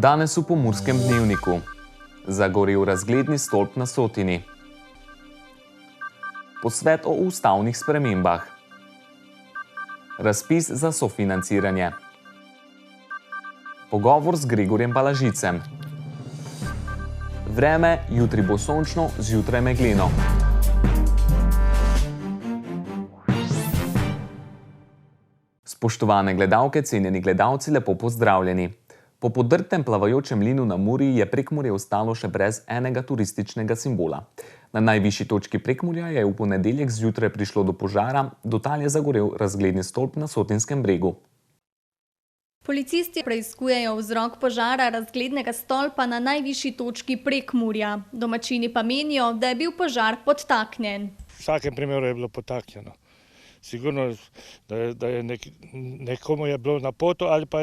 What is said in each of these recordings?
Danes v Pomurskem dnevniku. Zagorel razgledni stolp na Sotini. Posvet o ustavnih spremembah. Razpis za sofinanciranje. Pogovor z Gregorjem Balažicem. Vreme, jutri bo sončno, zjutraj megleno. Spoštovane gledalke, cenjeni gledalci, lepo pozdravljeni. Po podrtem plavajočem mlinu na Muri je Prekmurje ostalo še brez enega turističnega simbola. Na najvišji točki Prekmurja je v ponedeljek zjutraj prišlo do požara, do tal je zagorel razgledni stolp na Sotinskem bregu. Policisti preiskujejo vzrok požara razglednega stolpa na najvišji točki Prekmurja. Domačini pa menijo, da je bil požar podtaknjen. V vsakem primeru je bilo podtaknjeno. Sigurno, da je nekomu je bilo na potu ali pa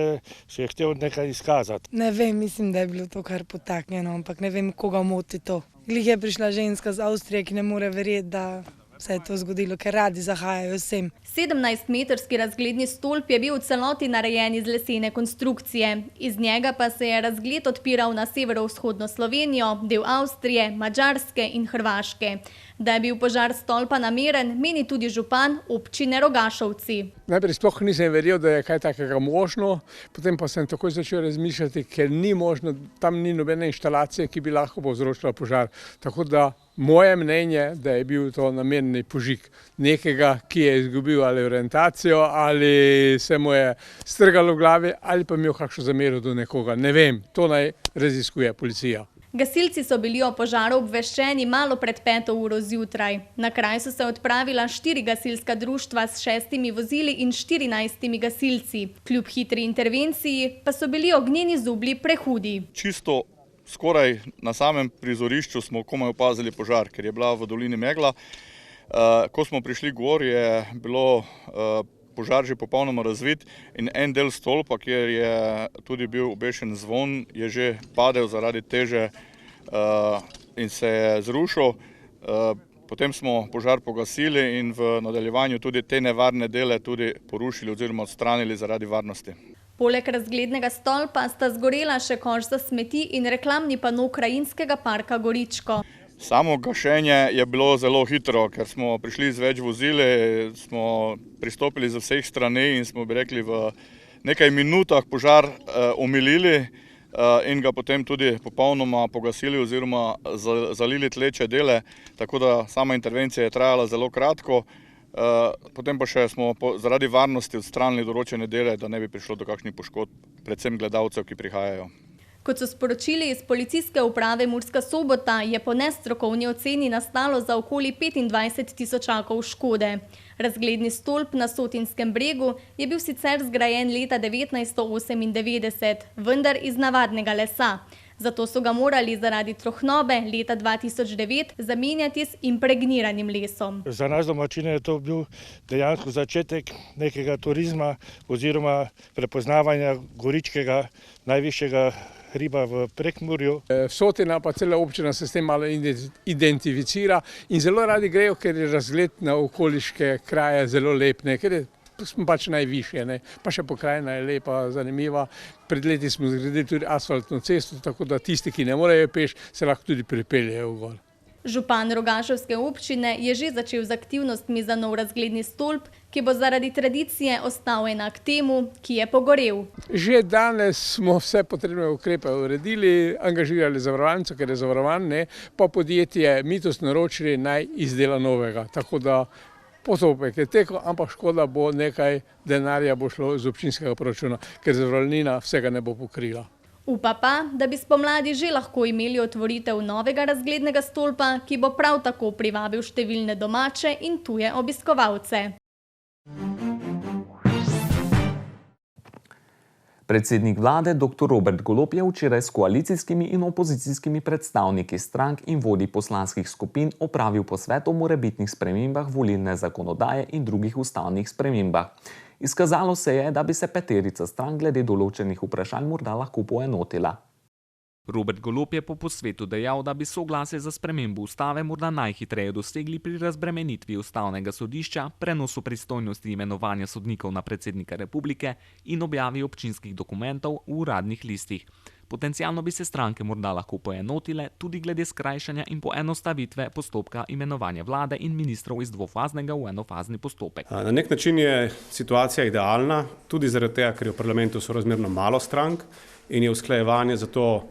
se je htel nekaj izkazati. Ne vem, mislim, da je bilo to kar podtaknjeno, ampak ne vem, koga moti to. Glih je prišla ženska z Avstrije, ki ne more verjeti, da se je to zgodilo, ker radi zahajajo sem. 17-metrski razgledni stolp je bil v celoti narejen iz lesene konstrukcije. Iz njega pa se je razgled odpiral na severovzhodno Slovenijo, del Avstrije, Madžarske in Hrvaške. Da je bil požar stolpa nameren, meni tudi župan občine Rogašovci. Najprej sploh nisem verjel, da je kaj takega možno, potem pa sem takoj začel razmišljati, ker ni možno, tam ni nobene inštalacije, ki bi lahko povzročila požar. Tako da moje mnenje, da je bil to namerni požig nekega, ki je izgubil ali orientacijo, ali se mu je strgalo v glavi, ali pa imel kakšno zamero do nekoga. Ne vem, to naj raziskuje policija. Gasilci so bili o požaru obveščeni malo pred 5. uro zjutraj. Na kraj so se odpravila 4 gasilska društva s 6 vozili in 14 gasilci. Kljub hitri intervenciji pa so bili ognjeni zublji prehudi. Čisto skoraj na samem prizorišču smo komaj opazili požar, ker je bila v dolini megla. Ko smo prišli gor, je bilo požar že popolnoma razvit in en del stolpa, kjer je tudi bil obešen zvon, je že padel zaradi teže in se je zrušil. Potem smo požar pogasili in v nadaljevanju tudi te nevarne dele tudi porušili oziroma odstranili zaradi varnosti. Poleg razglednega stolpa sta zgorela še koš za smeti in reklamni pano Krajinskega parka Goričko. Samo gašenje je bilo zelo hitro, ker smo prišli z več vozili, smo pristopili z vseh strani in smo bi rekli v nekaj minutah požar omilili in ga potem tudi popolnoma pogasili oziroma zalili tleče dele, tako da sama intervencija je trajala zelo kratko. Potem pa še smo zaradi varnosti odstranili določene dele, da ne bi prišlo do kakšnih poškodb, predvsem gledalcev, ki prihajajo. Kot so sporočili iz policijske uprave Murska Sobota, je po nestrokovni oceni nastalo za okoli 25 tisočakov škode. Razgledni stolp na Sotinskem bregu je bil sicer zgrajen leta 1998, vendar iz navadnega lesa. Zato so ga morali zaradi trohnobe leta 2009 zamenjati z impregniranim lesom. Za nas domačine je to bil dejansko začetek nekega turizma oziroma prepoznavanja goričkega najvišjega hriba v Prekmurju. Sotina pa cela občina se s tem malo identificira in zelo radi grejo, ker je razgled na okoliške kraje zelo lep, ker smo pač najvišje, pa še pokrajina je lepa, zanimiva. Pred leti smo zgradili tudi asfaltno cesto, tako da tisti, ki ne morejo peš, se lahko tudi pripeljejo gor. Župan Rogaševske občine je že začel z aktivnostmi za nov razgledni stolp, ki bo zaradi tradicije ostal enak temu, ki je pogorel. Že danes smo vse potrebne ukrepe uredili, angažirali zavarovalnico, ker je zavarovan, pa podjetje Mitos naročili naj izdela novega. Tako da postopek je tekel, ampak škoda bo nekaj denarja bo šlo iz občinskega proračuna, ker zavarovalnina vsega ne bo pokrila. Upa pa, da bi spomladi že lahko imeli otvoritev novega razglednega stolpa, ki bo prav tako privabil številne domače in tuje obiskovalce. Predsednik vlade dr. Robert Golob je včeraj s koalicijskimi in opozicijskimi predstavniki strank in vodij poslanskih skupin opravil posvet o morebitnih spremembah volilne zakonodaje in drugih ustavnih spremembah. Izkazalo se je, da bi se peterica strank glede določenih vprašanj morda lahko poenotila. Robert Golob je po posvetu dejal, da bi soglasje za spremembo ustave morda najhitreje dosegli pri razbremenitvi ustavnega sodišča, prenosu pristojnosti imenovanja sodnikov na predsednika republike in objavi občinskih dokumentov v uradnih listih. Potencialno bi se stranke morda lahko poenotile tudi glede skrajšanja in poenostavitve postopka imenovanja vlade in ministrov iz dvofaznega v enofazni postopek. Na nek način je situacija idealna, tudi zaradi tega, ker je v parlamentu sorazmerno malo strank in je usklajevanje zato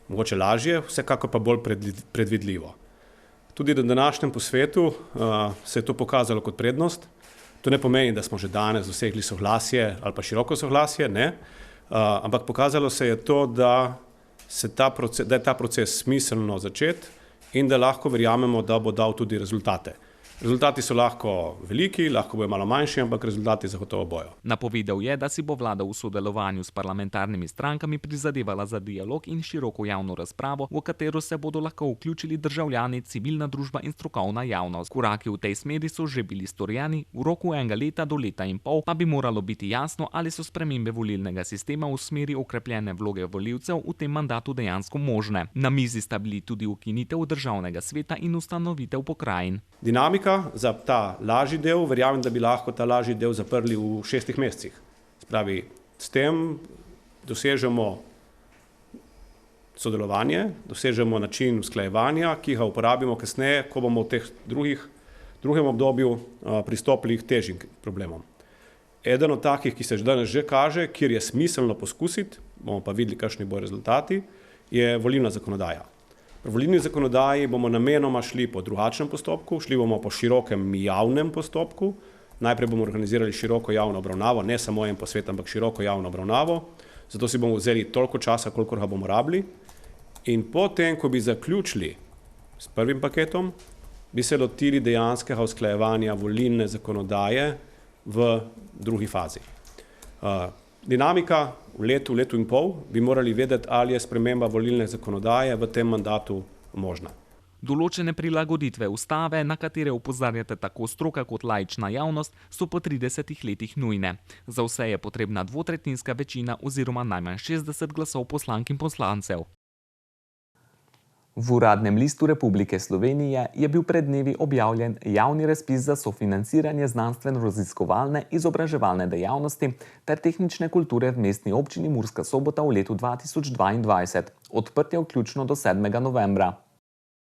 mogoče lažje, vsekakor pa bolj predvidljivo. Tudi na današnjem posvetu se je to pokazalo kot prednost. To ne pomeni, da smo že danes dosegli soglasje ali pa široko soglasje, ne. Ampak pokazalo se je to, da je ta proces smiselno začeti in da lahko verjamemo, da bo dal tudi rezultate. Rezultati so lahko veliki, lahko bojo malo manjši, ampak rezultati zagotovo bojo. Napovedal je, da si bo vlada v sodelovanju s parlamentarnimi strankami prizadevala za dialog in široko javno razpravo, v katero se bodo lahko vključili državljani, civilna družba in strokovna javnost. Koraki v tej smeri so že bili storjeni, v roku 1 leta do leta in pol pa bi moralo biti jasno, ali so spremembe volilnega sistema v smeri okrepljene vloge volivcev v tem mandatu dejansko možne. Na mizi sta bili tudi ukinitev državnega sveta in ustanovitev pokrajin. Dinamika za ta lažji del, verjamem, da bi lahko ta lažji del zaprli v 6 mesecih. Spravi, s tem dosežemo sodelovanje, dosežemo način usklajevanja, ki ga uporabimo kasneje, ko bomo v teh drugem obdobju pristopili k težjim problemom. Eden od takih, ki se danes že kaže, kjer je smiselno poskusiti, bomo pa videli, kakšni bodo rezultati, je volilna zakonodaja. Pri volilni zakonodaji bomo namenoma šli po drugačnem postopku, šli bomo po širokem javnem postopku. Najprej bomo organizirali široko javno obravnavo, ne samo en posvet, ampak široko javno obravnavo. Zato si bomo vzeli toliko časa, kolikor ga bomo rabili. In potem, ko bi zaključili s prvim paketom, bi se lotili dejanskega usklajevanja volilne zakonodaje v drugi fazi. Dinamika v letu in pol bi morali vedeti, ali je sprememba volilne zakonodaje v tem mandatu možna. Določene prilagoditve ustave, na katere opozarjate tako stroka kot laična javnost, so po 30 letih nujne. Za vse je potrebna dvotretjinska večina oziroma najmanj 60 glasov poslank in poslancev. V Uradnem listu Republike Slovenije je bil pred dnevi objavljen javni razpis za sofinanciranje znanstveno-raziskovalne, izobraževalne dejavnosti ter tehnične kulture v mestni občini Murska Sobota v letu 2022. Odprt je vključno do 7. novembra.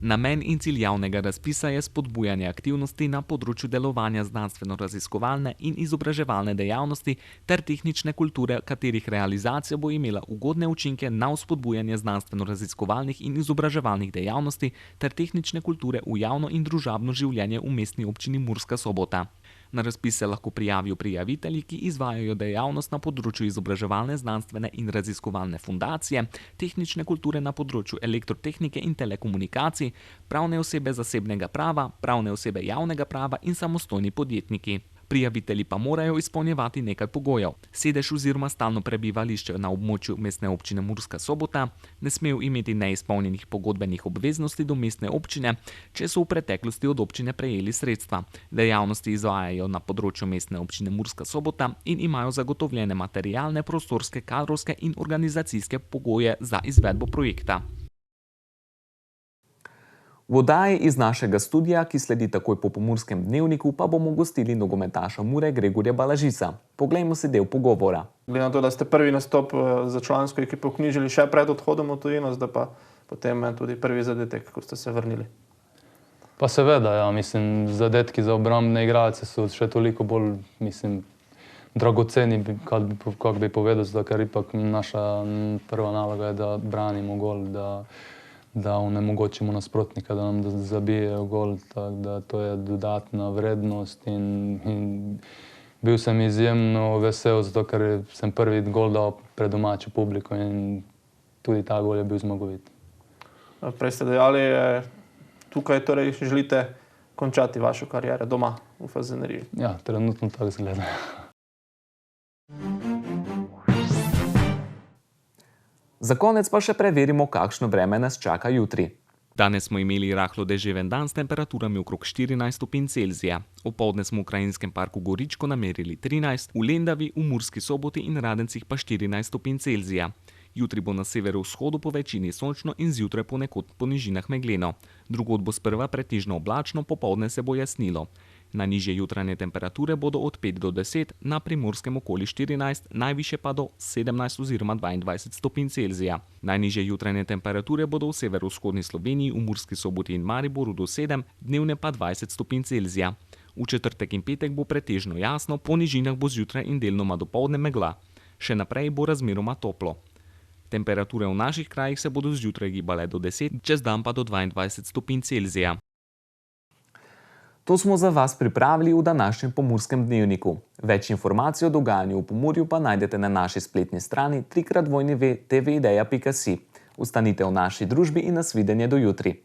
Namen in cilj javnega razpisa je spodbujanje aktivnosti na področju delovanja znanstveno-raziskovalne in izobraževalne dejavnosti ter tehnične kulture, katerih realizacija bo imela ugodne učinke na vzpodbujanje znanstveno-raziskovalnih in izobraževalnih dejavnosti ter tehnične kulture v javno in družabno življenje v mestni občini Murska Sobota. Na razpis se lahko prijavijo prijavitelji, ki izvajajo dejavnost na področju izobraževalne, znanstvene in raziskovalne fundacije, tehnične kulture na področju elektrotehnike in telekomunikacij, pravne osebe zasebnega prava, pravne osebe javnega prava in samostojni podjetniki. Prijavitelji pa morajo izpolnjevati nekaj pogojev. Sedež oziroma stalno prebivališče na območju mestne občine Murska Sobota, ne smejo imeti neizpolnjenih pogodbenih obveznosti do mestne občine, če so v preteklosti od občine prejeli sredstva. Dejavnosti izvajajo na področju mestne občine Murska Sobota in imajo zagotovljene materialne, prostorske, kadrovske in organizacijske pogoje za izvedbo projekta. V oddaji iz našega studia, ki sledi takoj po Pomurskem dnevniku, pa bomo gostili nogometaša Mure Gregorja Balažisa. Poglejmo si del pogovora. Glede na to, da ste prvi nastop za člansko ekipo vknjižili še pred odhodom v tujino, zdaj pa potem tudi prvi zadetek, ko ste se vrnili. Pa seveda, ja, mislim, zadetki za obrambne igralce so še toliko bolj, mislim, dragoceni, kako bi povedal, zato ker ipak naša prva naloga je, da branimo gol, da onemogočimo nasprotnika, da nam zabijejo gol, tako da to je dodatna vrednost in bil sem izjemno vesel, zato ker sem prvi gol dal pred domačo publiko in tudi ta gol je bil zmagovit. Prej ste dejali, tukaj torej želite končati vašo kariero doma v Fazaneriji. Ja, trenutno tako izgleda. Za konec pa še preverimo, kakšno vreme nas čaka jutri. Danes smo imeli rahlo deževen dan s temperaturami okrog 14 stopinj Celzija. Opoldne smo v Krajinskem parku Goričko namerili 13, v Lendavi, v Murski Soboti in Radencih pa 14 stopinj Celzija. Jutri bo na severovzhodu po večini sončno in zjutraj ponekod po nižinah megleno. Drugod bo sprva pretežno oblačno, popoldne se bo jasnilo. Najnižje jutranje temperature bodo od 5 do 10, na Primorskem okoli 14, najvišje pa do 17 oziroma 22 stopinj Celzija. Najnižje jutranje temperature bodo v severovzhodni Sloveniji, v Murski Soboti in Mariboru do 7, dnevne pa 20 stopinj Celzija. V četrtek in petek bo pretežno jasno, po nižinah bo zjutraj in delnoma dopoldne megla. Še naprej bo razmeroma toplo. Temperature v naših krajih se bodo zjutraj gibale do 10, čez dan pa do 22 stopinj Celzija. To smo za vas pripravili v današnjem Pomurskem dnevniku. Več informacij o dogajanju v Pomurju pa najdete na naši spletni strani www.tvideja.si. Ostanite v naši družbi in nasvidenje do jutri.